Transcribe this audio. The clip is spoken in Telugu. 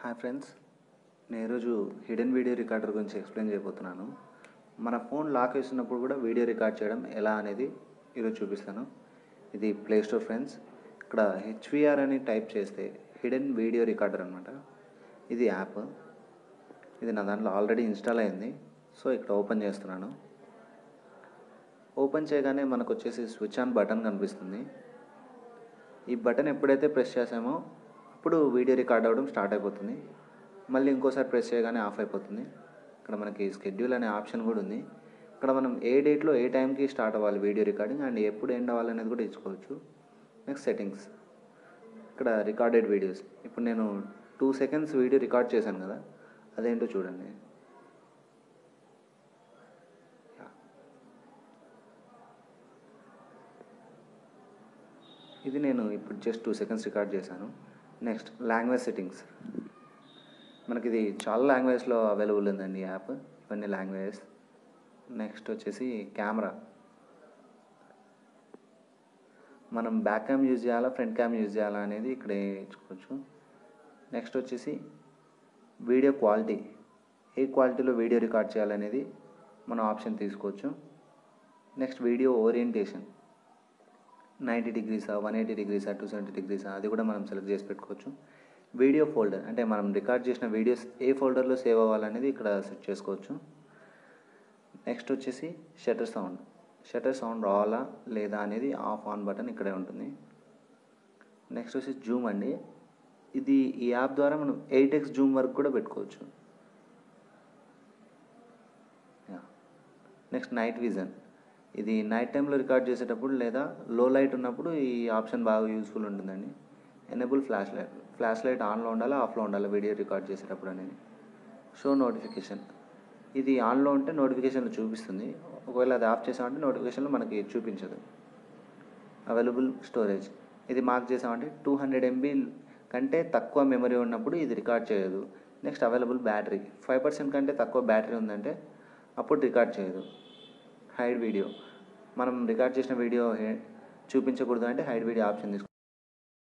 హాయ్ ఫ్రెండ్స్, నేను ఈరోజు హిడెన్ వీడియో రికార్డర్ గురించి ఎక్స్ప్లెయిన్ చేయబోతున్నాను. మన ఫోన్ లాక్ వేసినప్పుడు కూడా వీడియో రికార్డ్ చేయడం ఎలా అనేది ఈరోజు చూపిస్తాను. ఇది ప్లే స్టోర్ ఫ్రెండ్స్. ఇక్కడ హెచ్విఆర్ అని టైప్ చేస్తే హిడెన్ వీడియో రికార్డర్ అనమాట. ఇది యాప్. ఇది నా దాంట్లో ఆల్రెడీ ఇన్స్టాల్ అయింది. సో ఇక్కడ ఓపెన్ చేస్తున్నాను. ఓపెన్ చేయగానే మనకు వచ్చేసి స్విచ్ ఆన్ బటన్ కనిపిస్తుంది. ఈ బటన్ ఎప్పుడైతే ప్రెస్ చేసామో అప్పుడు వీడియో రికార్డ్ అవ్వడం స్టార్ట్ అయిపోతుంది. మళ్ళీ ఇంకోసారి ప్రెస్ చేయగానే ఆఫ్ అయిపోతుంది. ఇక్కడ మనకి స్కెడ్యూల్ అనే ఆప్షన్ కూడా ఉంది. ఇక్కడ మనం ఏ డేట్లో ఏ టైంకి స్టార్ట్ అవ్వాలి వీడియో రికార్డింగ్ అండ్ ఎప్పుడు ఎండ్ అవ్వాలి అనేది కూడా ఇచ్చుకోవచ్చు. Next settings. ఇక్కడ రికార్డెడ్ వీడియోస్. ఇప్పుడు నేను 2 సెకండ్స్ వీడియో రికార్డ్ చేశాను కదా, అదేంటో చూడండి. ఇది నేను ఇప్పుడు జస్ట్ 2 సెకండ్స్ రికార్డ్ చేశాను. Next language settings. మనకి ఇది చాలా లాంగ్వేజ్లో అవైలబుల్ ఉందండి యాప్. ఇవన్నీ లాంగ్వేజెస్. నెక్స్ట్ వచ్చేసి కెమెరా. మనం బ్యాక్ క్యామ్ యూజ్ చేయాలా, ఫ్రంట్ క్యామ్ యూజ్ చేయాలా అనేది ఇక్కడ ఇచ్చుకోవచ్చు. నెక్స్ట్ వచ్చేసి వీడియో క్వాలిటీ. ఏ క్వాలిటీలో వీడియో రికార్డ్ చేయాలనేది మనం ఆప్షన్ తీసుకోవచ్చు. Next video orientation. 90 డిగ్రీసా, 180 డిగ్రీసా, 270 డిగ్రీసా అది కూడా మనం సెలెక్ట్ చేసి పెట్టుకోవచ్చు. వీడియో ఫోల్డర్ అంటే మనం రికార్డ్ చేసిన వీడియోస్ ఏ ఫోల్డర్లో సేవ్ అవ్వాలనేది ఇక్కడ సెట్ చేసుకోవచ్చు. నెక్స్ట్ వచ్చేసి షట్టర్ సౌండ్ రావాలా లేదా అనేది ఆఫ్ ఆన్ బటన్ ఇక్కడే ఉంటుంది. నెక్స్ట్ వచ్చేసి జూమ్ అండి. ఇది ఈ యాప్ ద్వారా మనం 8x జూమ్ వరకు కూడా పెట్టుకోవచ్చు. Next night vision. ఇది నైట్ టైంలో రికార్డ్ చేసేటప్పుడు లేదా లో లైట్ ఉన్నప్పుడు ఈ ఆప్షన్ బాగా యూస్ఫుల్ ఉంటుందండి. ఎనేబుల్ ఫ్లాష్ లైట్ ఆన్లో ఉండాలా, ఆఫ్లో ఉండాలా వీడియో రికార్డ్ చేసేటప్పుడు అనేది. Show notification. ఇది ఆన్లో ఉంటే నోటిఫికేషన్లు చూపిస్తుంది. ఒకవేళ అది ఆఫ్ చేసామంటే నోటిఫికేషన్లో మనకి చూపించదు. Available storage. ఇది మార్క్ చేసామంటే 200 MB కంటే తక్కువ మెమరీ ఉన్నప్పుడు ఇది రికార్డ్ చేయదు. Next available battery. 5% కంటే తక్కువ బ్యాటరీ ఉందంటే అప్పుడు రికార్డ్ చేయదు. Hide video. మనం రికార్డ్ చేసిన వీడియో చూపించకూడదు అంటే హైడ్ వీడియో ఆప్షన్ తీసుకోవాలి.